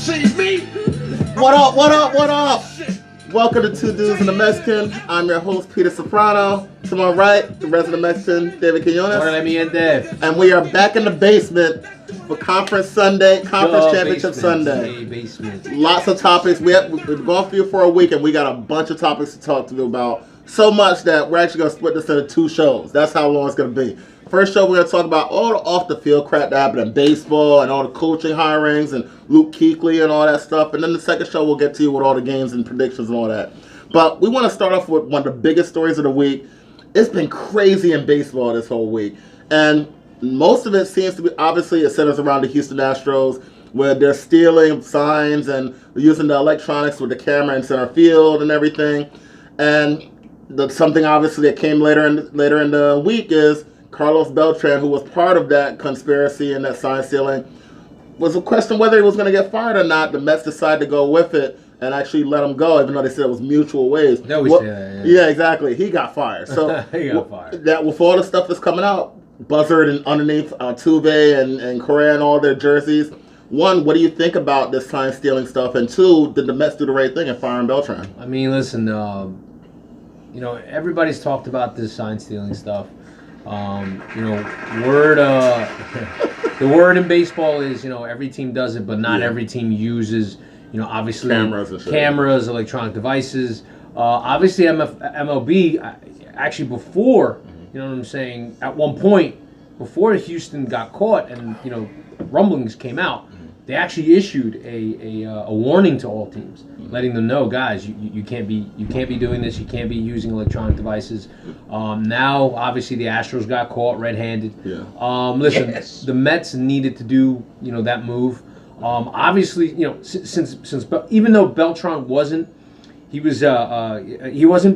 see me. What up, what up, what up? Welcome to Two Dudes and a Mexican. I'm your host, Peter Soprano. To my right, the resident Mexican, David Quinones. And we are back in the basement for Conference Championship Sunday. Basement. Lots of topics. We've gone through for a week and we got a bunch of topics to talk to you about. So much that we're actually going to split this into two shows. That's how long it's going to be. First show, we're going to talk about all the off-the-field crap that happened in baseball and all the coaching hirings and Luke Kuechly and all that stuff. And then the second show, we'll get to you with all the games and predictions and all that. But we want to start off with one of the biggest stories of the week. It's been crazy in baseball this whole week. And most of it seems to be, obviously, it centers around the Houston Astros, where they're stealing signs and using the electronics with the camera in center field and everything. And something, obviously, that came later in the week is Carlos Beltran, who was part of that conspiracy and that sign stealing, was a question whether he was going to get fired or not. The Mets decided to go with it and actually let him go, even though they said it was mutual ways. They always say that, yeah. Yeah, exactly. He got fired. So he got fired. That with all the stuff that's coming out, buzzard and underneath Altuve and Correa and all their jerseys. One, what do you think about this sign stealing stuff? And two, did the Mets do the right thing in firing Beltran? I mean, listen, everybody's talked about this sign stealing stuff. The word in baseball is, every team does it, but not every team uses, obviously cameras, electronic devices. Obviously, MLB, actually before, you know what I'm saying, at one point, before Houston got caught and, rumblings came out, they actually issued a warning to all teams, letting them know, guys, you can't be doing this. You can't be using electronic devices. Now, obviously, the Astros got caught red-handed. Yeah. Listen, the Mets needed to do that move. Obviously, since even though Beltran wasn't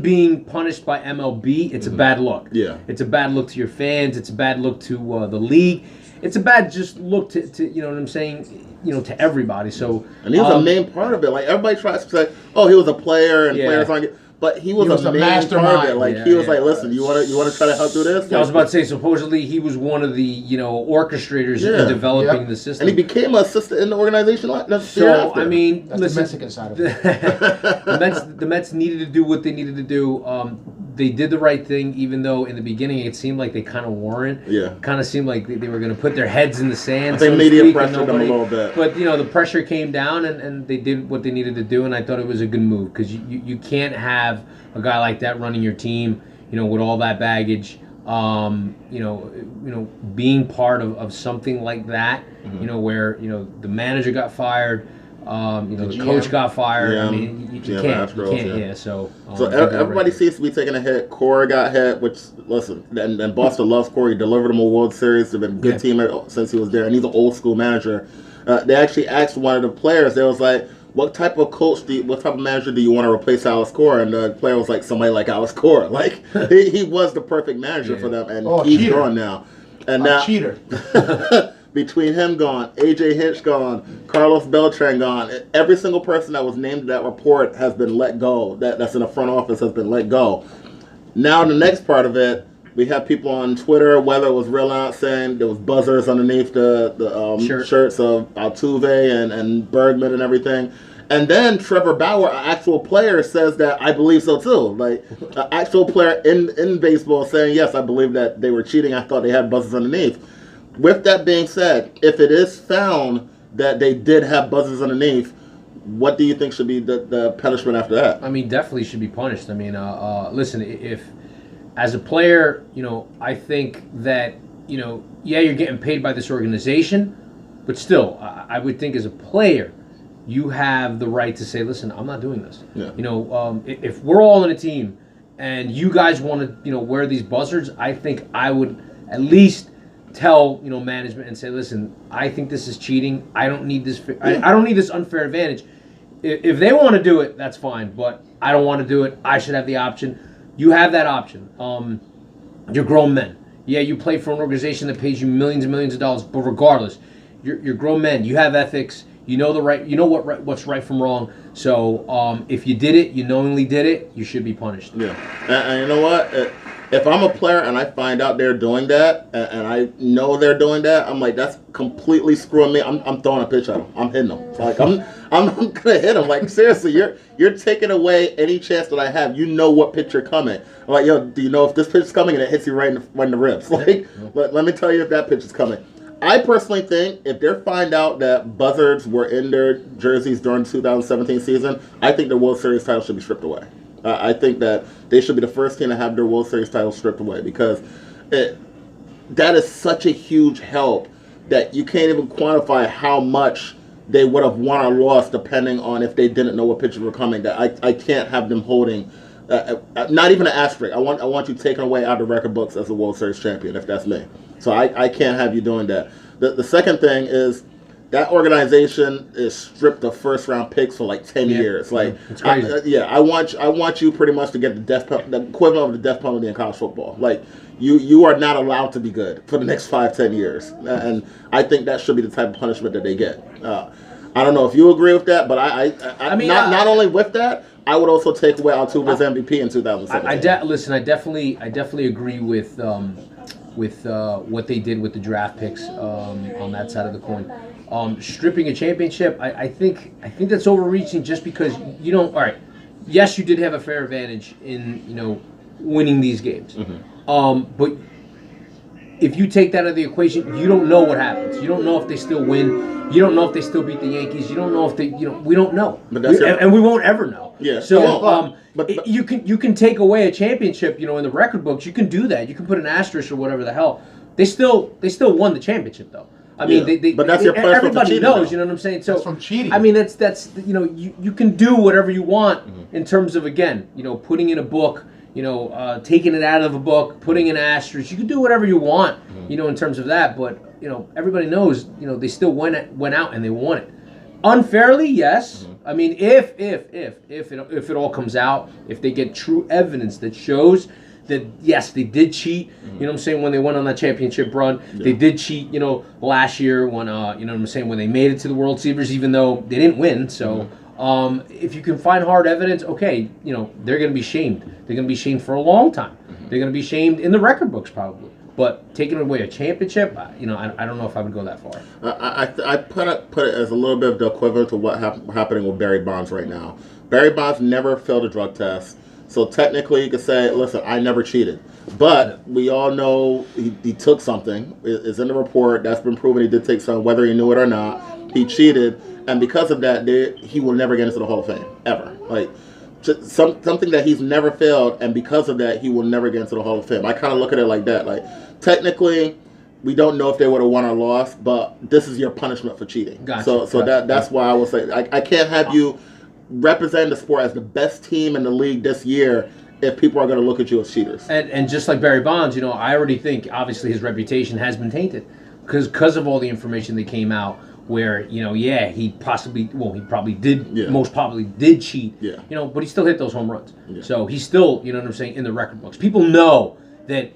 being punished by MLB, it's a bad look. Yeah. It's a bad look to your fans. It's a bad look to the league. It's a bad just look to you know what I'm saying, to everybody. So and he was a main part of it. Like everybody tries to say, oh, he was a player and players aren't. But he was a main part of it. Like he was like, listen, you want to try to help do this? I was about to say, supposedly he was one of the orchestrators in developing the system, and he became an assistant in the organization. So I mean, that's listen, the Mexican side of it. the Mets needed to do what they needed to do. They did the right thing, even though in the beginning it seemed like they kind of weren't. Yeah. Kind of seemed like they were going to put their heads in the sand. I think media pressured them a little bit. But, the pressure came down and they did what they needed to do, and I thought it was a good move because you can't have a guy like that running your team, with all that baggage, being part of something like that, where, the manager got fired. The coach got fired. I mean, you can't. So everybody seems to be taking a hit. Corey got hit, which, listen, and Boston loves Corey. He delivered him a World Series. They've been a good team since he was there, and he's an old school manager. They actually asked one of the players. They was like, what type of manager do you want to replace Alex Cora? And the player was like, somebody like Alex Cora. Like, he was the perfect manager for them, and he's gone now. And now, cheater. Between him gone, AJ Hinch gone, Carlos Beltran gone, every single person that was named in that report has been let go. That's in the front office has been let go. Now the next part of it, we have people on Twitter, whether it was real or not, saying there was buzzers underneath the shirts of Altuve and Bergman and everything. And then Trevor Bauer, an actual player, says that I believe so too. Like an actual player in baseball saying, yes, I believe that they were cheating. I thought they had buzzers underneath. With that being said, if it is found that they did have buzzers underneath, what do you think should be the punishment after that? I mean, definitely should be punished. I mean, listen, if as a player, I think that, you're getting paid by this organization, but still, I would think as a player, you have the right to say, listen, I'm not doing this. Yeah. If we're all in a team and you guys want to, wear these buzzards, I think I would at least tell management and say, listen, I think this is cheating. I don't need this. I don't need this unfair advantage. If they want to do it, that's fine. But I don't want to do it. I should have the option. You have that option. You're grown men. Yeah, you play for an organization that pays you millions and millions of dollars. But regardless, you're grown men. You have ethics. You know what's right from wrong. So if you did it, you knowingly did it, you should be punished. Yeah, and you know what? if I'm a player and I find out they're doing that, and I know they're doing that, I'm like, that's completely screwing me. I'm throwing a pitch at them. I'm hitting them. Like I'm gonna hit them. Like seriously, you're taking away any chance that I have. You know what pitch you're coming. I'm like, yo, do you know if this pitch is coming and it hits you right in the ribs? Like, let me tell you if that pitch is coming. I personally think if they find out that buzzards were in their jerseys during the 2017 season, I think the World Series title should be stripped away. I think that they should be the first team to have their World Series title stripped away because that is such a huge help that you can't even quantify how much they would have won or lost depending on if they didn't know what pitches were coming. That I can't have them holding, not even an asterisk. I want you taken away out of the record books as a World Series champion if that's me. So I can't have you doing that. The second thing is that organization is stripped of first round picks for like 10 years. Like, it's crazy. I want you pretty much to get the equivalent of the death penalty in college football. Like, you are not allowed to be good for the next 5-10 years, and I think that should be the type of punishment that they get. I don't know if you agree with that, but I mean, not only with that, I would also take away Altuve's MVP in 2017. Listen, I definitely agree with what they did with the draft picks on that side of the coin. Stripping a championship, I think that's overreaching just because you don't. All right, yes, you did have a fair advantage in winning these games, but if you take that out of the equation, you don't know what happens. You don't know if they still win. You don't know if they still beat the Yankees. You don't know if they. We don't know, and we won't ever know. Yeah. So but you can take away a championship, in the record books. You can do that. You can put an asterisk or whatever the hell. They still won the championship though. I mean, but that's your punishment for everybody cheating, knows. though. You know what I'm saying? So that's from cheating. I mean, that's you can do whatever you want in terms of again, putting in a book, taking it out of a book, putting an asterisk. You can do whatever you want, in terms of that. But everybody knows, they still went out and they won it unfairly. Yes, I mean, if it all comes out, if they get true evidence that shows that yes, they did cheat. You know what I'm saying? When they went on that championship run, they did cheat. Last year when you know what I'm saying, when they made it to the World Series, even though they didn't win. So if you can find hard evidence, okay, they're going to be shamed. They're going to be shamed for a long time. They're going to be shamed in the record books probably. But taking away a championship, I don't know if I would go that far. I put it as a little bit of the equivalent to what happening with Barry Bonds right now. Barry Bonds never failed a drug test. So technically, you could say, listen, I never cheated. But we all know he took something. It's in the report. That's been proven he did take something, whether he knew it or not. He cheated. And because of that, he will never get into the Hall of Fame, ever. Like, something that he's never failed, and because of that, he will never get into the Hall of Fame. I kind of look at it like that. Like, technically, we don't know if they would have won or lost, but this is your punishment for cheating. Gotcha. So that's why I will say, I can't have you represent the sport as the best team in the league this year if people are going to look at you as cheaters. And just like Barry Bonds, I already think obviously his reputation has been tainted because of all the information that came out where, he probably did, most probably did cheat, but he still hit those home runs. Yeah. So he's still, in the record books. People know that,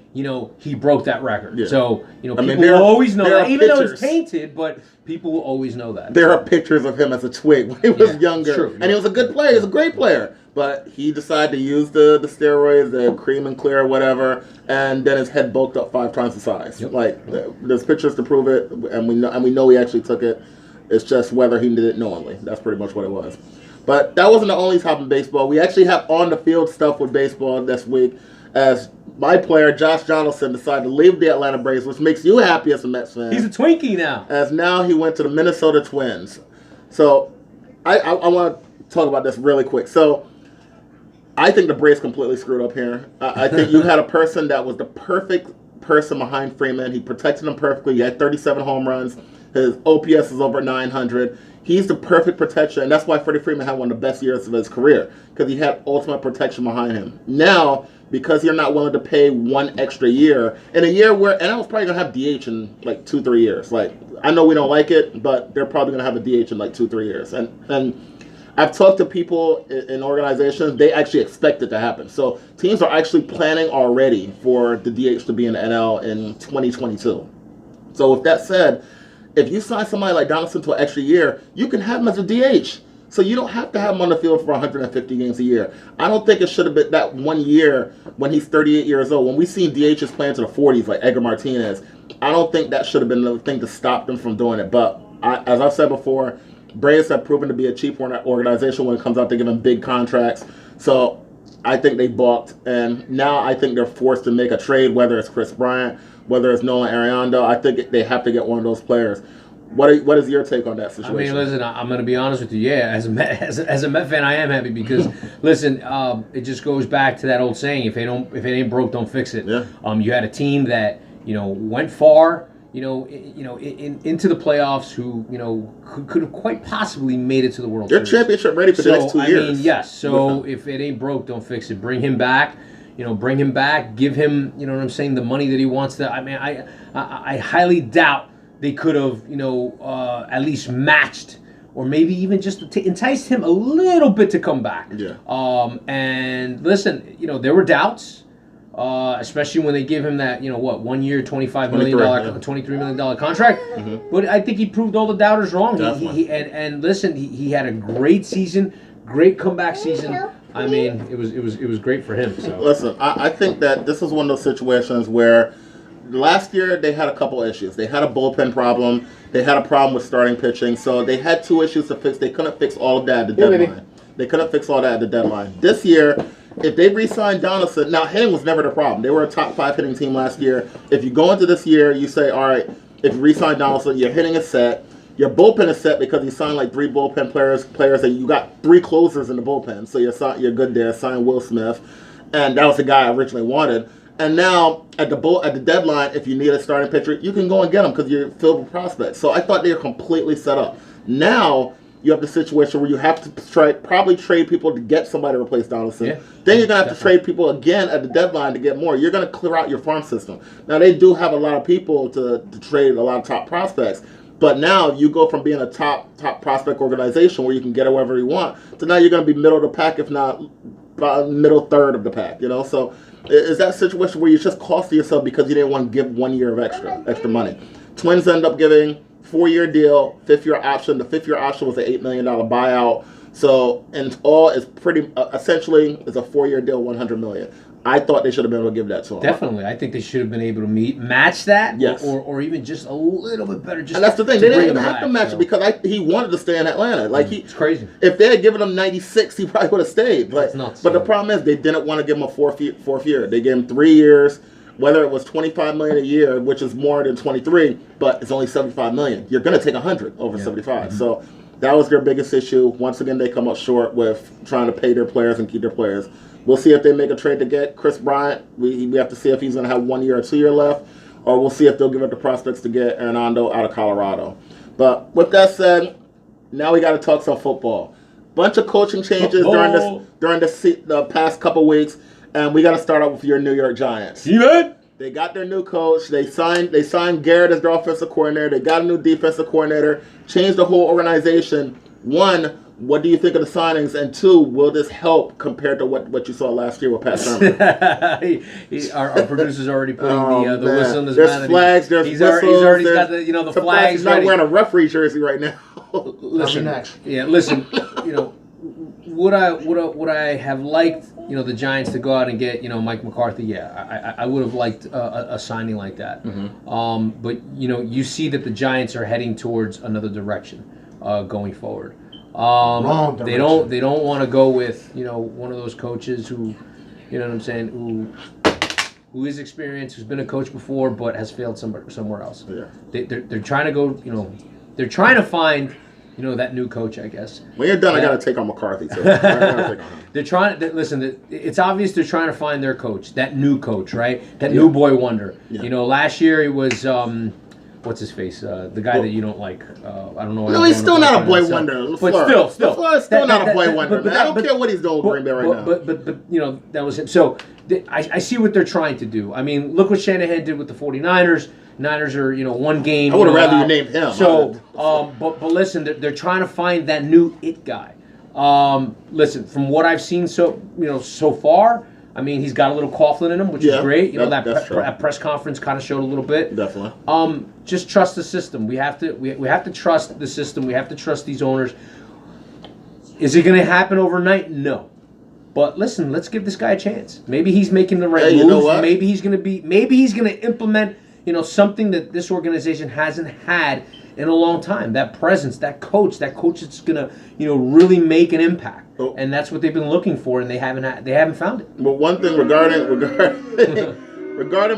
he broke that record. Yeah. So, people will always know that, even though it's tainted, but people will always know that. There are pictures of him as a twig when he was younger. True. And he was a good player. He was a great player. But he decided to use the steroids, the cream and clear or whatever, and then his head bulked up 5 times the size. Yep. Like, there's pictures to prove it, and we know he actually took it. It's just whether he did it knowingly. That's pretty much what it was. But that wasn't the only top in baseball. We actually have on-the-field stuff with baseball this week, as my player, Josh Donaldson, decided to leave the Atlanta Braves, which makes you happy as a Mets fan. He's a Twinkie now. As now he went to the Minnesota Twins. So I want to talk about this really quick. So I think the Braves completely screwed up here. I think you had a person that was the perfect person behind Freeman. He protected him perfectly. He had 37 home runs. His OPS is over 900. He's the perfect protection, and that's why Freddie Freeman had one of the best years of his career, because he had ultimate protection behind him. Now, because you're not willing to pay one extra year, in a year where, and I was probably going to have DH in like 2-3 years. Like, I know we don't like it, but they're probably going to have a DH in like 2-3 years. And I've talked to people in organizations, they actually expect it to happen. So teams are actually planning already for the DH to be in the NL in 2022. So with that said, if you sign somebody like Donaldson to an extra year, you can have him as a DH. So you don't have to have him on the field for 150 games a year. I don't think it should have been that 1 year when he's 38 years old. When we've seen DHs play into the 40s like Edgar Martinez, I don't think that should have been the thing to stop them from doing it. But as I've said before, Braves have proven to be a cheap organization when it comes out to giving big contracts. So I think they balked, and now I think they're forced to make a trade, whether it's Chris Bryant, whether it's Nolan Arenado. I think they have to get one of those players. What is your take on that situation? I mean, listen, I'm going to be honest with you. Yeah, as a Met fan, I am happy because, listen, it just goes back to that old saying: if it ain't broke, don't fix it. Yeah. You had a team that went far, into the playoffs, who could have quite possibly made it to the World Series. They're championship ready for the next 2 years. I mean, yes. So if it ain't broke, don't fix it. Bring him back. Bring him back. Give him, what I'm saying, the money that he wants to. I mean, I highly doubt they could have, at least matched, or maybe even just enticed him a little bit to come back. Yeah. And listen, there were doubts, especially when they give him that, 1 year, $23 million contract. Mm-hmm. But I think he proved all the doubters wrong. And listen, he had a great season, great comeback season. I mean, it was great for him. So listen, I think that this is one of those situations where. Last year, they had a couple issues. They had a bullpen problem. They had a problem with starting pitching. So they had 2 issues to fix. They couldn't fix all of that at the deadline. They couldn't fix all that at the deadline. This year, if they re-signed Donaldson, now hitting was never the problem. They were a top 5 hitting team last year. If you go into this year, you say, all right, if you re-sign Donaldson, your hitting is set. Your bullpen is set because you signed like 3 bullpen players, and you got 3 closers in the bullpen. So you're good there. Signed Will Smith, and that was the guy I originally wanted. And now, at the deadline, if you need a starting pitcher, you can go and get them because you're filled with prospects. So I thought they were completely set up. Now, you have the situation where you have to probably trade people to get somebody to replace Donaldson. Yeah. Then you're going to have to trade people again at the deadline to get more. You're going to clear out your farm system. Now, they do have a lot of people to trade a lot of top prospects. But now you go from being a top prospect organization where you can get whoever you want to now you're going to be middle of the pack, if not middle third of the pack. So is that a situation where you're just costing yourself because you didn't want to give 1 year of extra money? Twins end up giving 4-year deal, 5th-year option. The 5th-year option was an $8 million buyout. So in all, it's pretty essentially it's a 4-year deal, $100 million. I thought they should have been able to give that to him. Definitely. I think they should have been able to match that. Yes. Or even just a little bit better. And that's the thing. They didn't even have to match it because he wanted to stay in Atlanta. It's crazy. If they had given him 96, he probably would have stayed. That's nuts. But the problem is they didn't want to give him a fourth year. They gave him 3 years, whether it was $25 million a year, which is more than 23, but it's only $75 million. You're going to take 100 over 75. Mm-hmm. So that was their biggest issue. Once again, they come up short with trying to pay their players and keep their players. We'll see if they make a trade to get Chris Bryant. We have to see if he's going to have 1 year or 2 year left, or we'll see if they'll give up the prospects to get Arenado out of Colorado. But with that said, now we got to talk some football. Bunch of coaching changes during the past couple weeks, and we got to start out with your New York Giants. Yeah. They got their new coach. They signed Garrett as their offensive coordinator. They got a new defensive coordinator. Changed the whole organization. 1, what do you think of the signings? And 2, will this help compared to what you saw last year with Pat Shermer? Our producer's already putting the whistle on this There's man. flags. There's he's whistles. already got the flags. He's not wearing a referee jersey right now. Listen, would I have liked the Giants to go out and get Mike McCarthy? Yeah, I would have liked a signing like that. Mm-hmm. But you see that the Giants are heading towards another direction going forward. Wrong direction. They don't want to go with one of those coaches who who is experienced, who's been a coach before but has failed somewhere else. Yeah. They're trying to go they're trying to find that new coach, I guess. When you're done, I got to take on McCarthy too. They're trying to listen. It's obvious they're trying to find their coach, that new coach, right? That new boy wonder. Yeah. Last year he was what's his face? The guy that you don't like. I don't know. No, he's still not a boy wonder. But still, LaFleur's still not a boy wonder. I don't care what he's doing with Green Bay right now. But that was him. So I see what they're trying to do. I mean, look what Shanahan did with the 49ers. Niners are, one game. I would have rather you named him. So, but listen, they're trying to find that new it guy. Listen, from what I've seen so far, I mean, he's got a little Coughlin in him, which is great. That press conference kind of showed a little bit. Definitely. Just trust the system. We have to trust the system. We have to trust these owners. Is it going to happen overnight? No. But listen, let's give this guy a chance. Maybe he's making the right moves. You know what? Maybe he's going to implement, something that this organization hasn't had in a long time. That presence, that coach that's going to, really make an impact. Oh. And that's what they've been looking for, and they haven't found it. But one thing regarding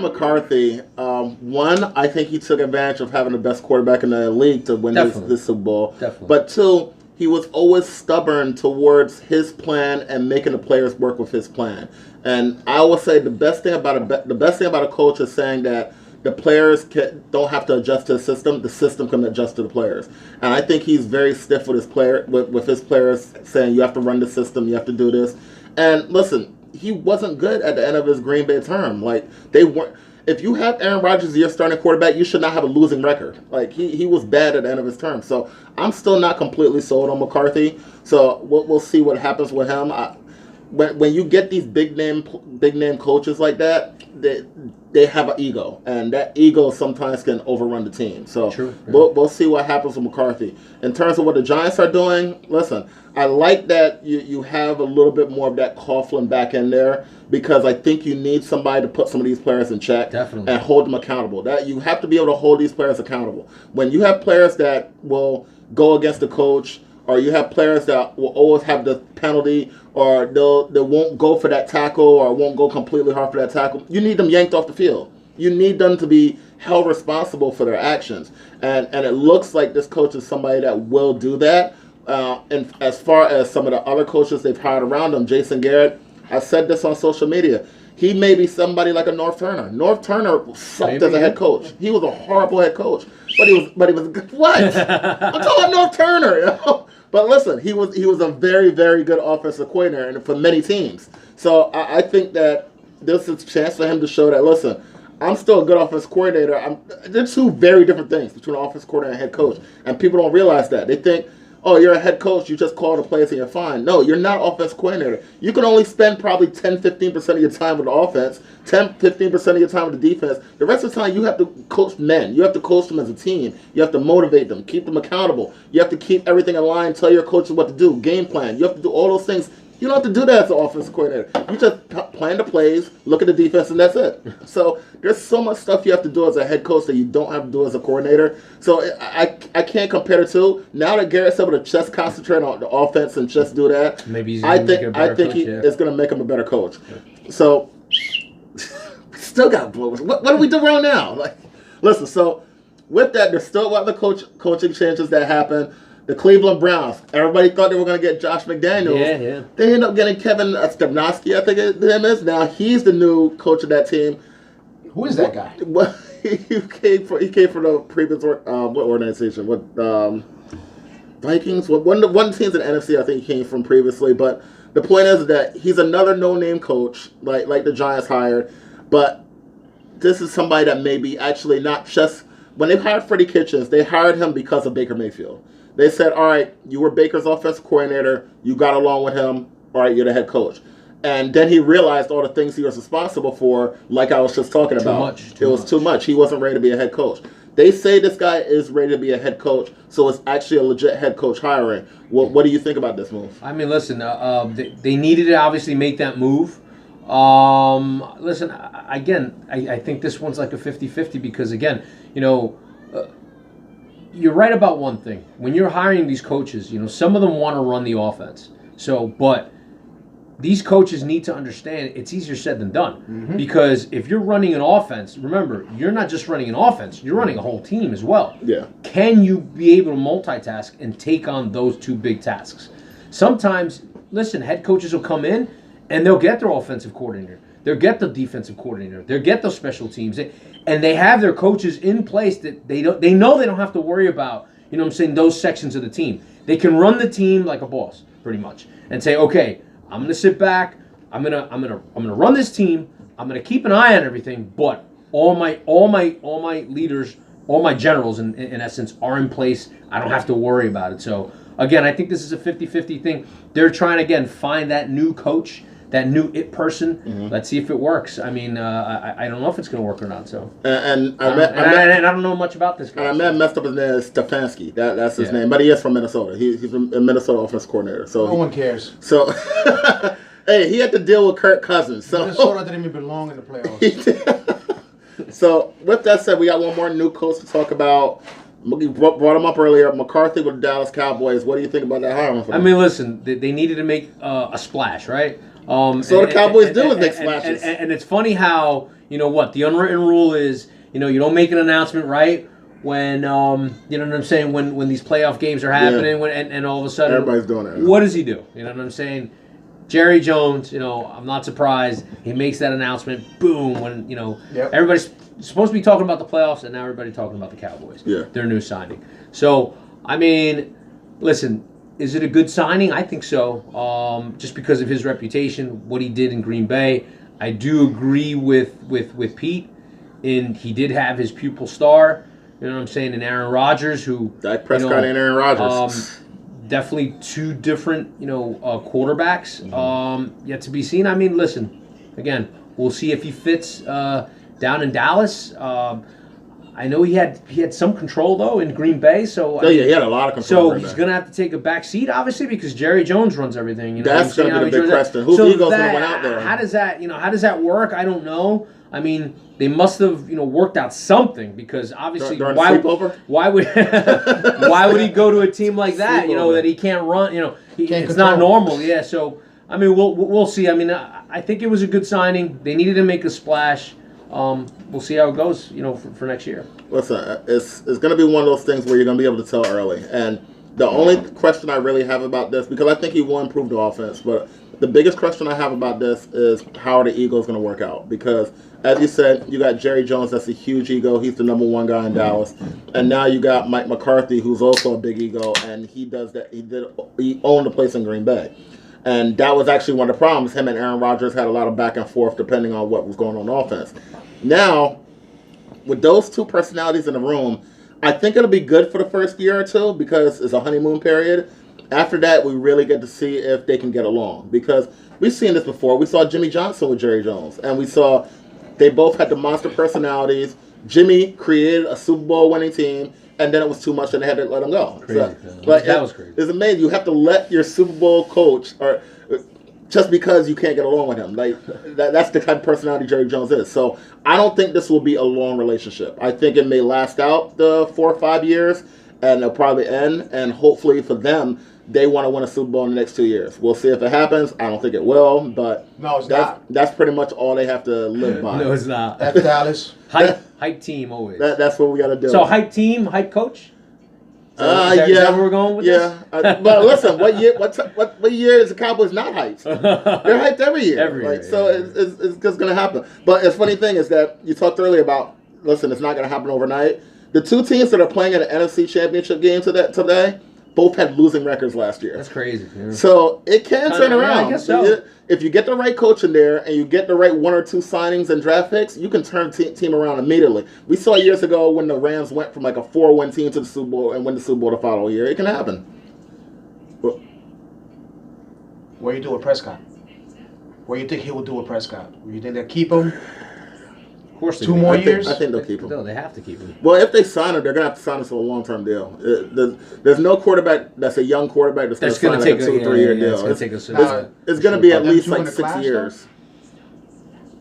McCarthy, I think he took advantage of having the best quarterback in the league to win this Super Bowl. Definitely. But two, he was always stubborn towards his plan and making the players work with his plan. And I will say the best thing about a coach is saying that the players don't have to adjust to the system can adjust to the players. And I think he's very stiff with his players, saying you have to run the system, you have to do this. And listen, he wasn't good at the end of his Green Bay term. Like, they weren't. If you have Aaron Rodgers as your starting quarterback, you should not have a losing record. Like, he was bad at the end of his term. So I'm still not completely sold on McCarthy. So we'll see what happens with him. When you get these big name coaches like that, they have an ego, and that ego sometimes can overrun the team. So True. We'll see what happens with McCarthy. In terms of what the Giants are doing, listen, I like that you have a little bit more of that Coughlin back in there, because I think you need somebody to put some of these players in check. Definitely. And hold them accountable. That you have to be able to hold these players accountable. When you have players that will go against the coach, or you have players that will always have the penalty, or they won't go for that tackle, or won't go completely hard for that tackle, you need them yanked off the field. You need them to be held responsible for their actions. And it looks like this coach is somebody that will do that. And as far as some of the other coaches they've hired around him, Jason Garrett, I said this on social media, he may be somebody like a North Turner. North Turner sucked as a head coach. He was a horrible head coach. But he was good. What? I'm talking about North Turner, But listen, he was a very, very good offensive coordinator and for many teams. So I think that this is a chance for him to show that, listen, I'm still a good offensive coordinator. They're two very different things between an offensive coordinator and head coach. And people don't realize that. They think, oh, you're a head coach, you just call the plays and you're fine. No, you're not offensive coordinator. You can only spend probably 10-15% of your time with the offense, 10-15% of your time with the defense. The rest of the time, you have to coach men. You have to coach them as a team. You have to motivate them, keep them accountable. You have to keep everything in line, tell your coaches what to do, game plan. You have to do all those things. You don't have to do that as an offensive coordinator. You just plan the plays, look at the defense, and that's it. So there's so much stuff you have to do as a head coach that you don't have to do as a coordinator. So I can't compare the two. Now that Garrett's able to just concentrate on the offense and just do that, maybe he's I think it's going to make him a better coach. Yeah. So still got blows. What do we do wrong now? Like, listen. So with that, there's still other coaching changes that happen. The Cleveland Browns. Everybody thought they were going to get Josh McDaniels. Yeah. They ended up getting Kevin Stefanski, I think his name is. Now he's the new coach of that team. Who is that guy? Well, he came from the previous what organization? What Vikings? One of the teams in the NFC I think he came from previously. But the point is that he's another no-name coach, like the Giants hired. But this is somebody that maybe actually not just when they hired Freddie Kitchens, they hired him because of Baker Mayfield. They said, all right, you were Baker's offensive coordinator. You got along with him. All right, you're the head coach. And then he realized all the things he was responsible for, like I was just talking about. It was too much. He wasn't ready to be a head coach. They say this guy is ready to be a head coach, so it's actually a legit head coach hiring. What do you think about this move? I mean, listen, they needed to obviously make that move. Listen, again, I think this one's like a 50-50 because, again, you're right about one thing. When you're hiring these coaches, some of them want to run the offense. But these coaches need to understand it's easier said than done. Mm-hmm. Because if you're running an offense, remember, you're not just running an offense, you're running a whole team as well. Yeah. Can you be able to multitask and take on those two big tasks? Sometimes, listen, head coaches will come in and they'll get their offensive coordinator. They'll get the defensive coordinator. They'll get those special teams. And they have their coaches in place that they know they don't have to worry about, those sections of the team. They can run the team like a boss, pretty much, and say, okay, I'm gonna sit back, I'm gonna run this team, I'm gonna keep an eye on everything, but all my leaders, all my generals in essence are in place. I don't have to worry about it. So again, I think this is a 50-50 thing. They're trying to again find that new coach that new it person. Mm-hmm. Let's see if it works. I mean, I don't know if it's going to work or not. So and I don't know much about this guy. And I messed up his name, Stefanski. That's his name, but he is from Minnesota. He's a Minnesota offense coordinator. So no one cares. So hey, he had to deal with Kirk Cousins. So Minnesota didn't even belong in the playoffs. So with that said, we got one more new coach to talk about. You brought him up earlier, McCarthy with the Dallas Cowboys. What do you think about that hiring? I mean, listen, they needed to make a splash, right? So the Cowboys do is make splashes. And it's funny how, the unwritten rule is, you don't make an announcement right when, you know what I'm saying, when these playoff games are happening, and all of a sudden, everybody's doing it. What does he do? You know what I'm saying? Jerry Jones, I'm not surprised. He makes that announcement, boom, when, everybody's supposed to be talking about the playoffs, and now everybody's talking about the Cowboys. Yeah. Their new signing. So, I mean, listen, is it a good signing? I think so. Just because of his reputation, what he did in Green Bay. I do agree with Pete. He did have his pupil star, you know what I'm saying, in Aaron Rodgers, who Dak Prescott and Aaron Rodgers. Definitely two different, quarterbacks. Yet to be seen. I mean, listen, again, we'll see if he fits down in Dallas. I know he had some control though in Green Bay, so he had a lot of control. So he's gonna have to take a back seat, obviously, because Jerry Jones runs everything. That's gonna be the big question. Who's Eagles gonna win out there? How does that work? I don't know. I mean, they must have worked out something, because obviously why would he go to a team like that? That he can't run. It's not normal. Yeah. So I mean, we'll see. I mean, I think it was a good signing. They needed to make a splash. We'll see how it goes, for next year. Listen, it's going to be one of those things where you're going to be able to tell early. And the only question I really have about this, because I think he will improve the offense, but the biggest question I have about this is how are the Eagles going to work out? Because, as you said, you got Jerry Jones, that's a huge ego. He's the number one guy in Dallas. And now you got Mike McCarthy, who's also a big ego, and he does that. He owned the place in Green Bay. And that was actually one of the problems. Him and Aaron Rodgers had a lot of back and forth depending on what was going on offense. Now, with those two personalities in the room, I think it'll be good for the first year or two because it's a honeymoon period. After that, we really get to see if they can get along, because we've seen this before. We saw Jimmy Johnson with Jerry Jones, and we saw they both had the monster personalities. Jimmy created a Super Bowl winning team, and then it was too much, and they had to let him go. Crazy. That was crazy. It's amazing. You have to let your Super Bowl coach, or just because you can't get along with him. Like that's the type of personality Jerry Jones is. So I don't think this will be a long relationship. I think it may last out the 4 or 5 years, and it'll probably end. And hopefully for them, they want to win a Super Bowl in the next 2 years. We'll see if it happens. I don't think it will, but that's pretty much all they have to live by. No, it's not. That's Dallas. Hype team always. That's what we got to do. So hype team, hype coach. Is yeah, that where we're going with this? But listen, what year is the Cowboys not hyped? They're hyped every year. Every year. So it's just going to happen. But the funny thing is that you talked earlier about, listen, it's not going to happen overnight. The two teams that are playing in the NFC Championship game today both had losing records last year. That's crazy. Yeah. So it can turn around. I guess so. If you get the right coach in there and you get the right 1 or 2 signings and draft picks, you can turn the team around immediately. We saw years ago when the Rams went from like a 4-win team to the Super Bowl and win the Super Bowl the following year. It can happen. What do you do with Prescott? What do you think he will do with Prescott? Do you think they'll keep him? Of course, 2 more years. I think they'll keep him. No, they have to keep him. Well, if they sign him, they're gonna have to sign him to a long-term deal. There's no quarterback that's a young quarterback that's gonna sign like a 2 or 3 year deal. It's gonna be at least like 6 years.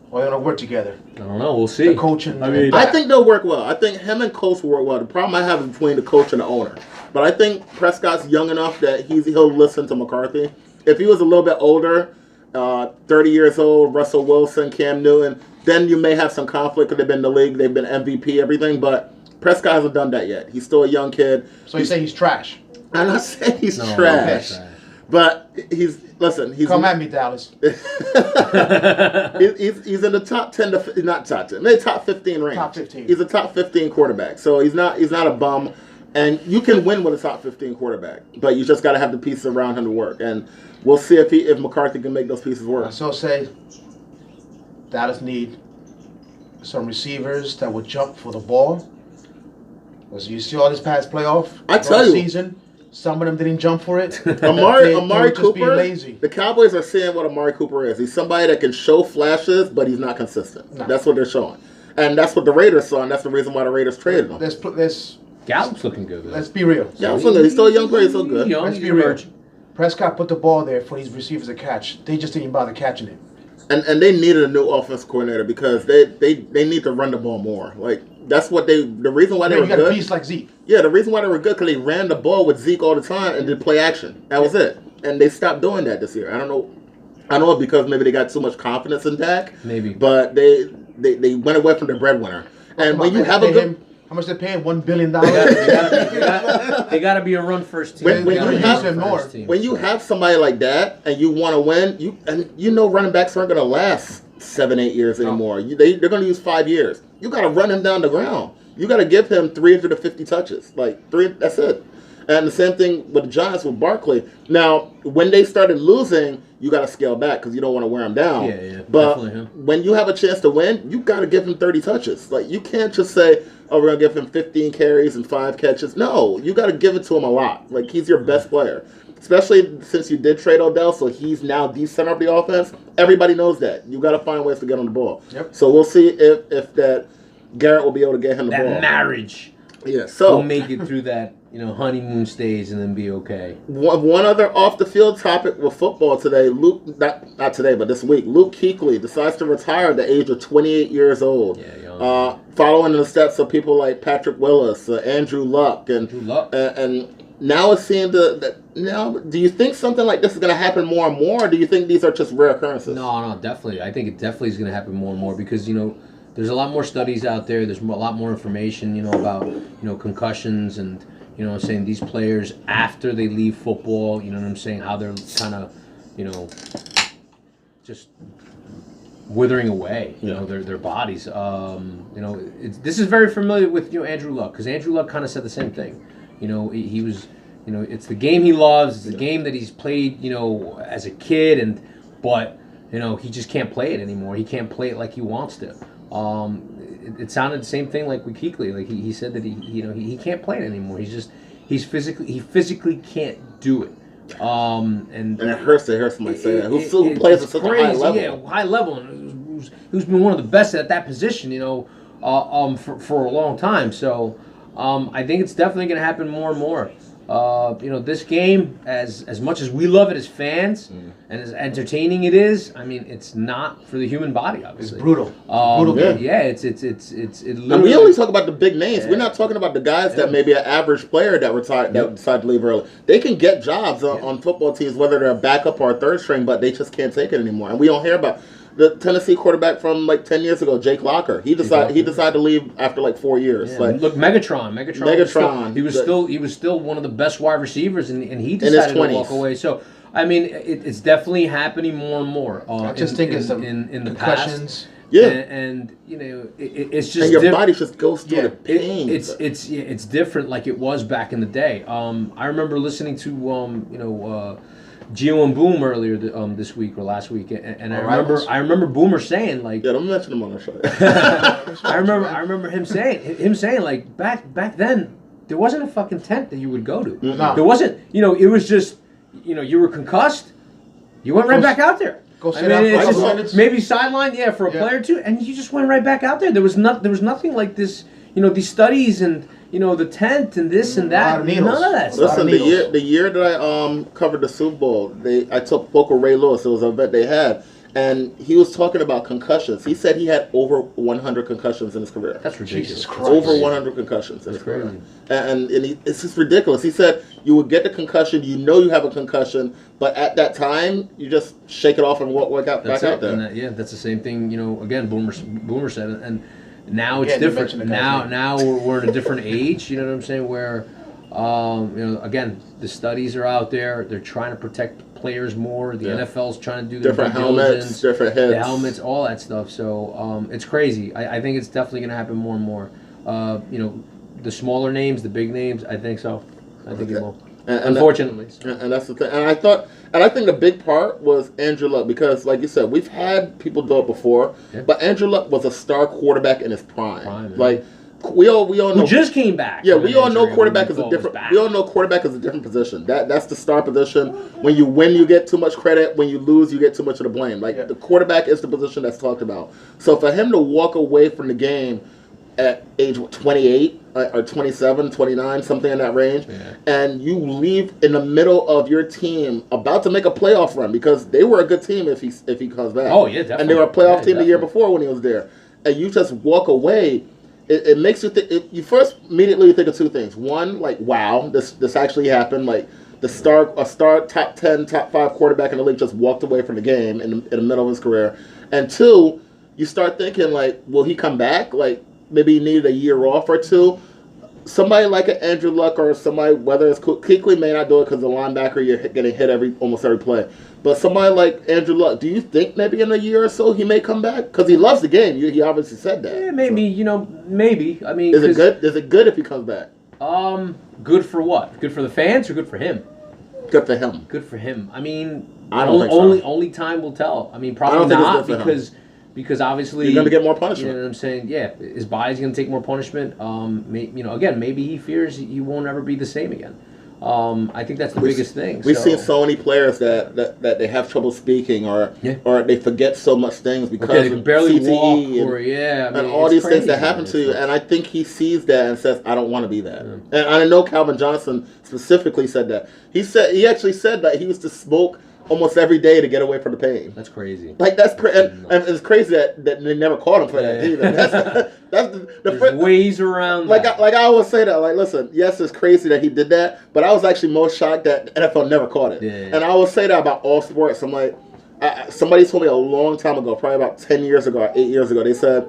Or they're gonna work together. I don't know. We'll see. The coach and I think they'll work well. I think him and Coach will work well. The problem I have is between the coach and the owner. But I think Prescott's young enough that he'll listen to McCarthy. If he was a little bit older, 30 years old, Russell Wilson, Cam Newton, then you may have some conflict because they've been in the league, they've been MVP, everything. But Prescott hasn't done that yet. He's still a young kid. So you say he's trash? I'm not saying he's trash. But he's come at me, Dallas. he's in the top 10 to not top 10, maybe top 15 range. Top 15. He's a top 15 quarterback, so he's not a bum, and you can win with a top 15 quarterback, but you just got to have the pieces around him to work, and we'll see if McCarthy can make those pieces work. I still say Dallas need some receivers that would jump for the ball. As you see all this past playoff I tell you, season. Some of them didn't jump for it. Amari were just being Cooper, lazy. the Cowboys are saying what Amari Cooper is. He's somebody that can show flashes, but he's not consistent. No. That's what they're showing. And that's what the Raiders saw, and that's the reason why the Raiders traded him. Gallup's looking good. Though. Let's be real. Yeah, I'm so good. He's still a young player. He's so good. Young, Let's be real. Prescott put the ball there for these receivers to catch. They just didn't bother catching it. And they needed a new offense coordinator because they need to run the ball more. Like that's what the reason why they were got good. a beast like Zeke. Yeah, the reason why they were good because they ran the ball with Zeke all the time and did play action. That was it. And they stopped doing that this year. I don't know if because maybe they got too much confidence in Dak. Maybe. But they went away from the breadwinner. And when you have a good. How much they paying? $1 billion. They got to be a run first team. When you have somebody like that and you want to win, you know running backs aren't going to last 7-8 years anymore. They're going to use 5 years. You got to run him down the ground. You got to give him 350 touches, that's it. And the same thing with the Giants with Barkley. Now, when they started losing, you got to scale back because you don't want to wear him down. Yeah, but definitely. When you have a chance to win, you got to give him 30 touches. Like you can't just say, "Oh, we're gonna give him 15 carries and 5 catches." No, you got to give it to him a lot. Like he's your best player, especially since you did trade Odell, so he's now the center of the offense. Everybody knows that. You got to find ways to get on the ball. Yep. So we'll see if that Garrett will be able to get him the ball. That marriage. Yeah. So we'll make it through that. Honeymoon stage and then be okay. One other off the field topic with football today. Not today, but this week. Luke Kuechly decides to retire at the age of 28 years old. Yeah, young. Following in the steps of people like Patrick Willis, Andrew Luck, and now it seems now. Do you think something like this is going to happen more and more, or do you think these are just rare occurrences? No, definitely. I think it definitely is going to happen more and more because there's a lot more studies out there. There's a lot more information about concussions and. I'm saying these players after they leave football, what I'm saying, how they're kind of, just withering away, their bodies. This is very familiar with Andrew Luck because Andrew Luck kind of said the same thing. He was, it's the game he loves, it's the game that he's played, as a kid, but he just can't play it anymore. He can't play it like he wants to. It sounded the same thing like with Kuechly. Like he said that he can't play it anymore. He physically can't do it. And it hurts to hear somebody say that. Who plays at such a high level? Yeah, high level, and who's been one of the best at that position. For a long time. So I think it's definitely going to happen more and more. This game, as much as we love it as fans, and as entertaining it is, I mean, it's not for the human body. Obviously, it's brutal. Brutal game. Yeah, it's and we only talk about the big names. Yeah. We're not talking about the guys that may be an average player that retired, that decide to leave early. They can get jobs on football teams, whether they're a backup or a third string, but they just can't take it anymore. And we don't hear about the Tennessee quarterback from 10 years ago, Jake Locker. He decided to leave after 4 years. Yeah. Look, Megatron. He was still one of the best wide receivers, and he decided to walk away. So I mean, it's definitely happening more and more. I just think it's in the past. Yeah, and it's just and your body just goes through the pain. It's different like it was back in the day. I remember listening to Gio and Boom earlier this week or last week, and I remember Boomer saying don't mention him on the show. I remember him saying back then there wasn't a fucking tent that you would go to. No. There wasn't. It was just you were concussed, you went right back out there. Maybe sideline, for a player or two, and you just went right back out there. There was nothing like this. These studies and the tent and this and that. None of that stuff. Listen, the year that I covered the Super Bowl, I took Focal Ray Lewis. It was an event they had, and he was talking about concussions. He said he had over 100 concussions in his career. That's ridiculous. Jesus Christ. Over 100 concussions in his career. And it's just ridiculous. He said you would get the concussion, you have a concussion, but at that time you just shake it off and walk back out there. And that's the same thing. Again, Boomer said it, and now it's different. Now we're in a different age. You know what I'm saying? Where, again, the studies are out there. They're trying to protect players more. The NFL's trying to do different helmets, different heads, the helmets, all that stuff. So it's crazy. I think it's definitely going to happen more and more. The smaller names, the big names. I think so. I think it will. Unfortunately. And that's the thing. And I think the big part was Andrew Luck because, like you said, we've had people do it before, but Andrew Luck was a star quarterback in his prime. we all know. Who just came back. Yeah, we all know quarterback is a different. We all know quarterback is a different position. That's the star position. When you win, you get too much credit. When you lose, you get too much of the blame. Like the quarterback is the position that's talked about. So for him to walk away from the game at age 28 or 27, 29, something in that range, and you leave in the middle of your team about to make a playoff run because they were a good team if he comes back. Oh yeah, definitely. And they were a playoff team the year before when he was there, and you just walk away. It makes you think. You first immediately think of two things. One, like, wow, this actually happened. Like a star top 10, top 5 quarterback in the league just walked away from the game in the middle of his career. And two, you start thinking like, will he come back? Like maybe he needed a year off or two. Somebody like an Andrew Luck or somebody, whether it's Kuechly may not do it because the linebacker you're getting hit almost every play. But somebody like Andrew Luck, do you think maybe in a year or so he may come back? Because he loves the game. He obviously said that. Yeah, maybe. So. Maybe. I mean, is it good? Is it good if he comes back? Good for what? Good for the fans or good for him? Good for him. Good for him. I mean, I don't think so. Only time will tell. I mean, probably not because obviously you're going to get more punishment. You know what I'm saying? Yeah, his body's going to take more punishment. Again, maybe he fears he won't ever be the same again. I think that's the biggest thing. We've seen so many players that they have trouble speaking or they forget so much things because they can barely CTE walk and all these things that happen to you. And I think he sees that and says, I don't want to be that. Yeah. And I know Calvin Johnson specifically said that. He actually said that he used to smoke almost every day to get away from the pain. That's crazy. Like and it's crazy that they never caught him for that either. That's There's ways around. Like I always say that. Like, listen, yes, it's crazy that he did that, but I was actually most shocked that the NFL never caught it. Yeah. And I always say that about all sports. I'm like, somebody told me a long time ago, probably about 10 years ago or 8 years ago, they said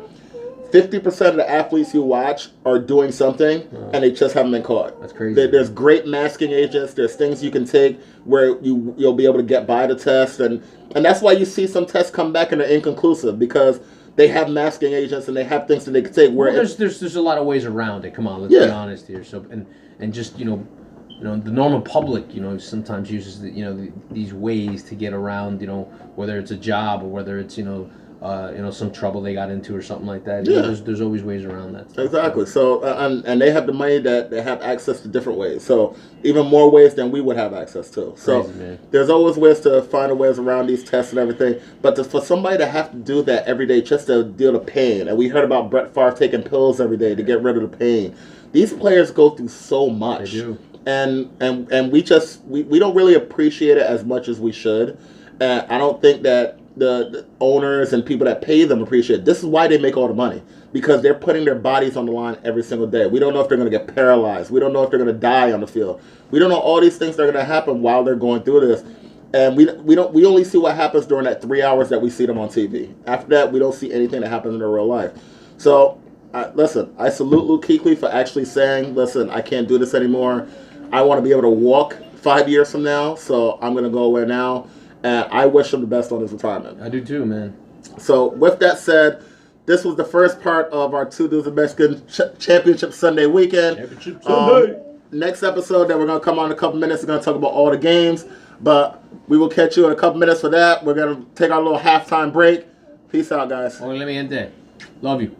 50% of the athletes you watch are doing something, and they just haven't been caught. That's crazy. There's great masking agents. There's things you can take where you'll be able to get by the test, and that's why you see some tests come back and they're inconclusive because they have masking agents and they have things that they can take. Where there's a lot of ways around it. Come on, let's be honest here. So and just the normal public sometimes uses these ways to get around whether it's a job or whether it's some trouble they got into or something like that. Yeah. There's always ways around that stuff. Exactly. So, and they have the money that they have access to different ways. So, even more ways than we would have access to. So, Crazy, there's always ways to find ways around these tests and everything. But for somebody to have to do that every day just to deal with pain, and we heard about Brett Favre taking pills every day to get rid of the pain. These players go through so much. They do. And we don't really appreciate it as much as we should. And I don't think that the owners and people that pay them appreciate it. This is why they make all the money, because they're putting their bodies on the line every single day. We don't know if they're going to get paralyzed. We don't know if they're going to die on the field. We don't know all these things that are going to happen while they're going through this. And we only see what happens during that 3 hours that we see them on TV. After that, we don't see anything that happens in their real life. So, listen, I salute Luke Kuechly for actually saying, listen, I can't do this anymore. I want to be able to walk 5 years from now, so I'm going to go away now. And I wish him the best on his retirement. I do too, man. So, with that said, this was the first part of our Two Dudes of Mexican Championship Sunday weekend. Championship Sunday. Next episode that we're going to come on in a couple minutes, we're going to talk about all the games. But we will catch you in a couple minutes for that. We're going to take our little halftime break. Peace out, guys. Let me end there. Love you.